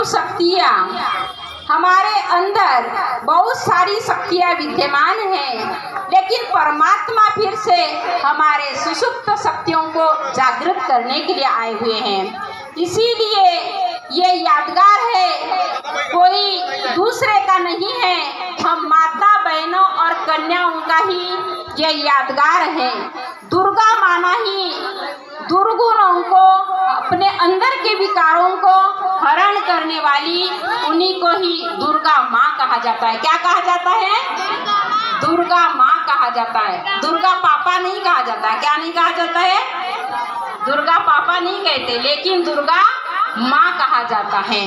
शिव शक्तियाँ, हमारे अंदर बहुत सारी शक्तियाँ विद्यमान हैं, लेकिन परमात्मा फिर से हमारे सुषुप्त शक्तियों को जागृत करने के लिए आए हुए हैं। इसीलिए ये यादगार है, कोई दूसरे का नहीं है, हम माता बहनों और कन्याओं का ही ये यादगार है। दुर्गा माना ही दुर्गुणों को, अपने अंदर के विकारों को हरण करने वाली, उन्हीं को ही दुर्गा माँ कहा जाता है। क्या कहा जाता है? दुर्गा माँ कहा जाता है। दुर्गा पापा नहीं कहा जाता। क्या नहीं कहा जाता है? दुर्गा पापा नहीं कहते, लेकिन दुर्गा माँ कहा जाता है।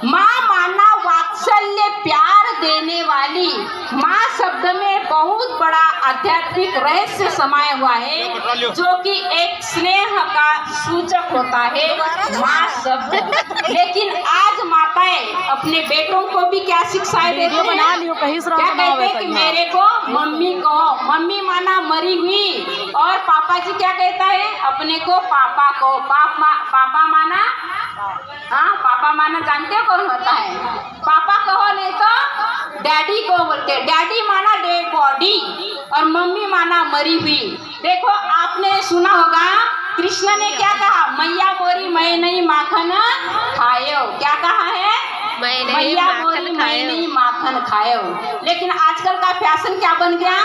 माँ माना वात्सल्य, प्यार देने वाली। माँ शब्द में बहुत बड़ा आध्यात्मिक रहस्य समाया हुआ है, जो कि एक स्नेह का सूचक होता है, माँ शब्द। लेकिन आज माताएं अपने बेटों को भी क्या शिक्षाएं देती हैं? क्या कहते हैं कि मेरे को मम्मी कहो। मम्मी माना मरी हुई, और पापा जी क्या कहता है? अपने को पापा को। पापा माना, हाँ, पापा माना जानते हो कौन होता है? पापा कहो नहीं तो डैडी को बोलते। डैडी माना डेड बॉडी, और मम्मी माना मरी हुई। देखो, आपने सुना होगा कृष्ण ने क्या कहा? मैया बोरी मैं नहीं माखन खायो। क्या कहा है? मैया बोरी मैं नहीं माखन खायो। लेकिन आजकल का फैशन क्या बन गया?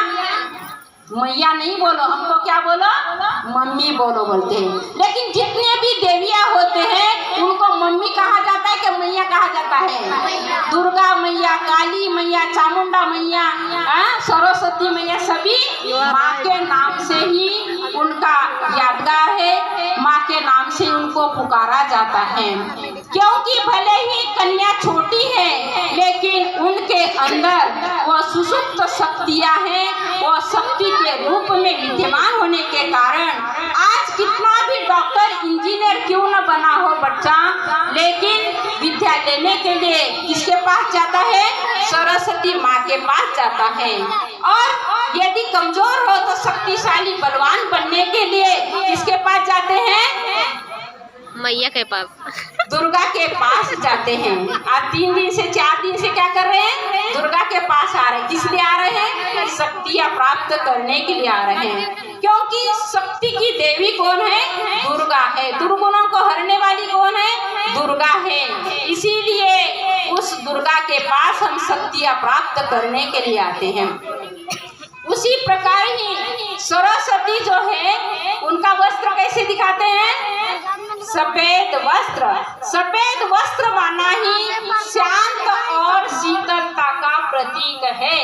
मैया नहीं बोलो, हमको क्या बोलो? मम्मी बोलो बोलते हैं। लेकिन जितने भी देवियाँ होते हैं उनको मम्मी कहा जाता है कि मैया कहा जाता है? दुर्गा मैया, काली मैया, चामुंडा मैया, सरस्वती मैया, सभी माँ के नाम से ही उनका यादगार है, माँ के नाम से उनको पुकारा जाता है। क्योंकि भले ही कन्या छोटी है, लेकिन उनके अंदर वो सुषुप्त शक्तियाँ हैं, वो शक्ति के रूप में विद्यमान होने के कारण आज कितना भी डॉक्टर इंजीनियर क्यों न बना हो बच्चा, लेकिन विद्या लेने के लिए किसके पास जाता है? सरस्वती माँ के पास जाता है। और यदि कमजोर हो तो शक्तिशाली बलवान बनने के लिए किसके पास जाते हैं? मैया के पास, दुर्गा के पास जाते हैं। आज 3 दिन से 4 दिन से क्या कर रहे हैं? दुर्गा के पास आ रहे हैं। किस लिए आ रहे हैं? शक्तियाँ प्राप्त करने के लिए आ रहे हैं। क्योंकि शक्ति की देवी कौन है? दुर्गा है। दुर्गुणों को हरने वाली कौन है? दुर्गा है। इसीलिए उस दुर्गा के पास हम शक्तियाँ प्राप्त करने के लिए आते हैं। उसी प्रकार ही सरस्वती जो है, उनका वस्त्र कैसे दिखाते हैं? सफेद वस्त्र। सफेद वस्त्र माना ही शांत और शीतलता का प्रतीक है।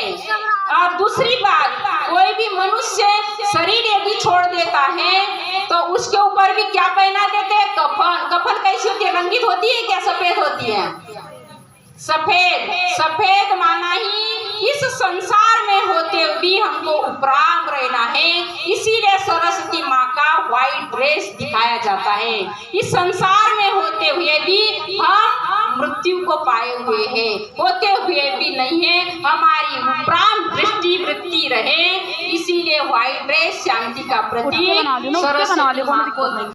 और दूसरी बात, कोई भी मनुष्य शरीर यदि छोड़ देता है तो उसके ऊपर भी क्या पहना देते हैं? कफन। कफन कैसी होती है? रंगीत होती है क्या सफेद होती है? सफेद। सफेद माना ही इस संसार में होते भी हमको उपराम रहना है। इसीलिए सरस्वती माँ का व्हाइट ड्रेस दिखाया जाता है। इस संसार में होते हुए भी हम मृत्यु को पाए हुए हैं, होते हुए भी नहीं है, हमारी उपराम दृष्टि वृत्ति रहे। इसीलिए व्हाइट ड्रेस शांति का प्रतीक सरस्वती माँ को